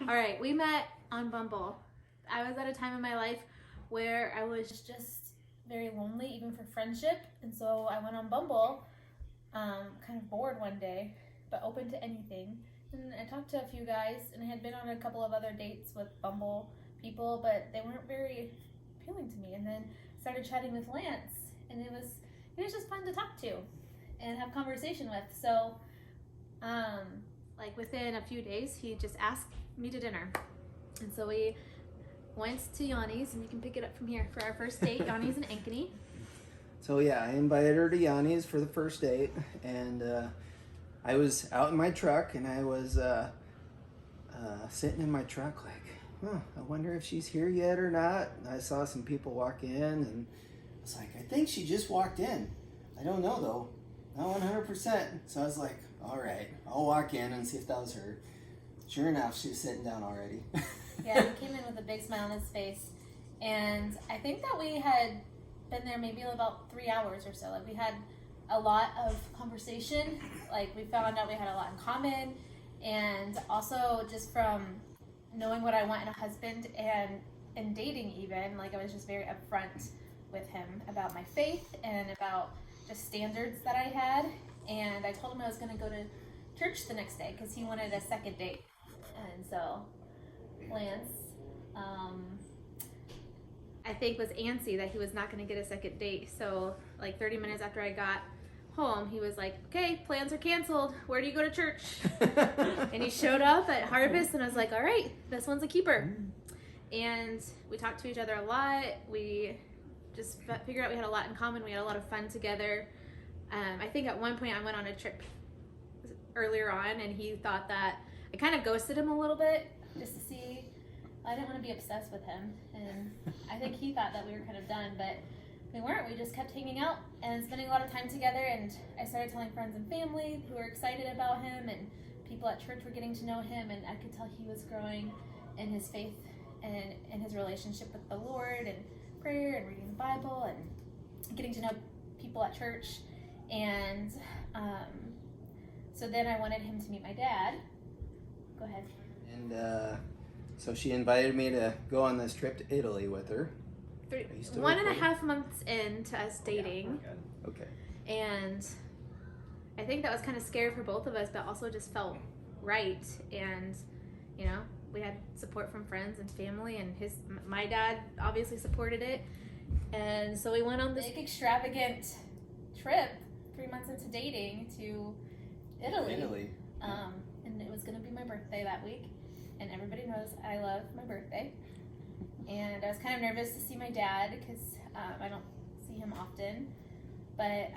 All right, we met on Bumble. I was at a time in my life where I was just very lonely, even for friendship. And so I went on Bumble, kind of bored one day, but open to anything. And I talked to a few guys, and I had been on a couple of other dates with Bumble people, but they weren't very appealing to me. And then started chatting with Lance, and it was just fun to talk to and have conversation with. So, like within a few days, he just asked me to dinner, and so we went to Yanni's, and you can pick it up from here for our first date. Yanni's in Ankeny. So yeah, I invited her to Yanni's for the first date, and I was out in my truck, and I was sitting in my truck like, I wonder if she's here yet or not. And I saw some people walk in, and I was like, I think she just walked in. I don't know though, not 100%. So I was like, all right, I'll walk in and see if that was her. Sure enough, she was sitting down already. Yeah, he came in with a big smile on his face, and I think that we had been there maybe about 3 hours or so. Like, we had a lot of conversation. Like, we found out we had a lot in common, and also just from knowing what I want in a husband and dating even, like, I was just very upfront with him about my faith and about just standards that I had. And I told him I was going to go to church the next day because he wanted a second date. And so Lance, I think, was antsy that he was not going to get a second date. So like 30 minutes after I got home, he was like, okay, plans are canceled. Where do you go to church? And he showed up at Harvest, and I was like, all right, this one's a keeper. And we talked to each other a lot. We just figured out we had a lot in common. We had a lot of fun together. I think at one point I went on a trip earlier on, and he thought that I kind of ghosted him a little bit just to see. I didn't want to be obsessed with him, and I think he thought that we were kind of done, but we weren't. We just kept hanging out and spending a lot of time together, and I started telling friends and family who were excited about him, and people at church were getting to know him, and I could tell he was growing in his faith and in his relationship with the Lord, and prayer and reading the Bible and getting to know people at church. And so then I wanted him to meet my dad. Go ahead. And so she invited me to go on this trip to Italy with her. 1.5 months into us dating. Okay. And I think that was kind of scary for both of us, but also just felt right. And, you know, we had support from friends and family, and my dad obviously supported it. And so we went on this big extravagant trip 3 months into dating to Italy. And it was going to be my birthday that week, and everybody knows I love my birthday. And I was kind of nervous to see my dad because I don't see him often. But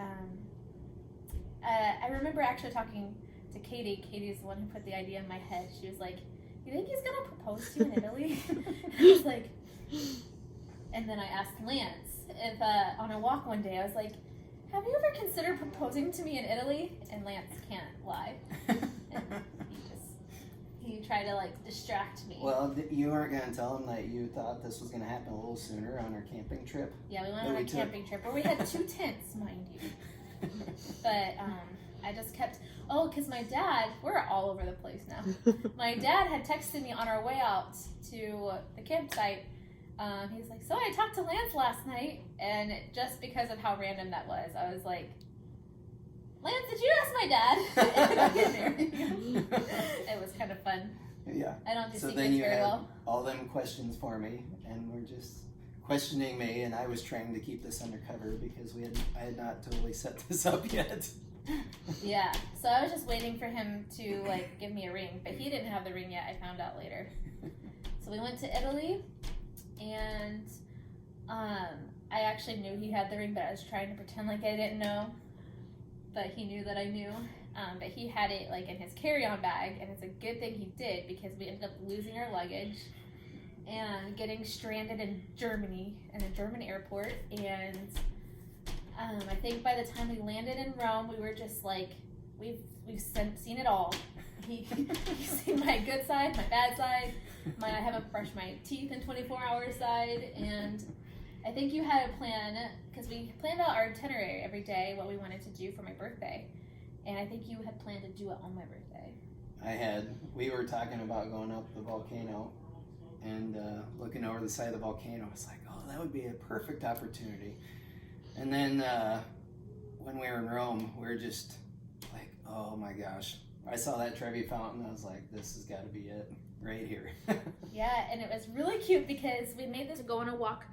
I remember actually talking to Katie. Katie's the one who put the idea in my head. She was like, you think he's going to propose to you in Italy? I was like, and then I asked Lance if on a walk one day, I was like, have you ever considered proposing to me in Italy? And Lance can't lie. And he tried to like distract me. Well, you weren't going to tell him that you thought this was going to happen a little sooner on our camping trip? Yeah, we went on a camping trip where we had 2 tents, mind you. But I just kept, because my dad, we're all over the place now. My dad had texted me on our way out to the campsite. He's like, so I talked to Lance last night, and just because of how random that was, I was like, Lance, did you ask my dad? It was kind of fun. Yeah. I don't do so secrets then you very had well. all them questions for me, and we're just questioning me, and I was trying to keep this undercover because I had not totally set this up yet. Yeah, so I was just waiting for him to like give me a ring, but he didn't have the ring yet. I found out later. So we went to Italy, and I actually knew he had the ring, but I was trying to pretend like I didn't know. But he knew that I knew. But he had it like in his carry-on bag, and it's a good thing he did because we ended up losing our luggage and getting stranded in Germany, in a German airport. And I think by the time we landed in Rome, we were just like, we've seen it all. He's seen my good side, my bad side, I haven't brushed my teeth in 24 hours side, and I think you had a plan, because we planned out our itinerary every day, what we wanted to do for my birthday, and I think you had planned to do it on my birthday. we were talking about going up the volcano and looking over the side of the volcano. It's like, oh, that would be a perfect opportunity. And then when we were in Rome, we were just like, oh my gosh. I saw that Trevi Fountain. I was like, this has got to be it right here. Yeah, and it was really cute because we made this go on a walk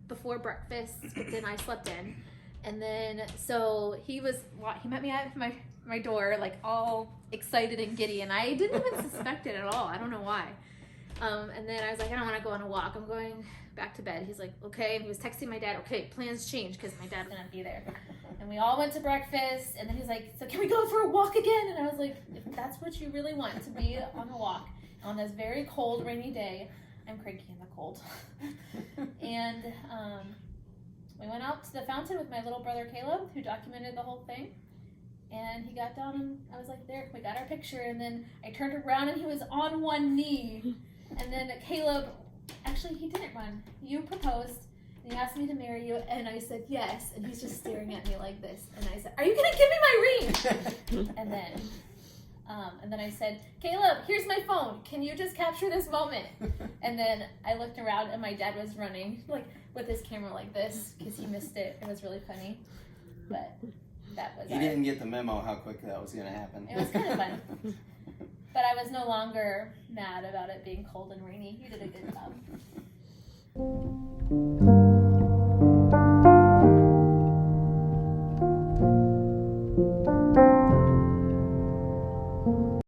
before breakfast, but then I slept in. And then, so he met me at my door, like all excited and giddy, and I didn't even suspect it at all. I don't know why. And then I was like, I don't want to go on a walk. I'm going back to bed. He's like, okay. And he was texting my dad, okay, plans changed because my dad's going to be there. And we all went to breakfast, and then he's like, so can we go for a walk again? And I was like, if that's what you really want, to be on a walk on this very cold, rainy day. I'm cranky in the cold. And we went out to the fountain with my little brother Caleb, who documented the whole thing. And he got down, and I was like, there, we got our picture. And then I turned around, and he was on one knee. And then Caleb, actually, he didn't run. You proposed, and you asked me to marry you, and I said yes. And he's just staring at me like this. And I said, are you going to give me my ring? And then I said, Caleb, here's my phone. Can you just capture this moment? And then I looked around, and my dad was running, like, with his camera like this, because he missed it. It was really funny. But that was He didn't get the memo how quick that was going to happen. It was kind of fun. But I was no longer mad about it being cold and rainy. You did a good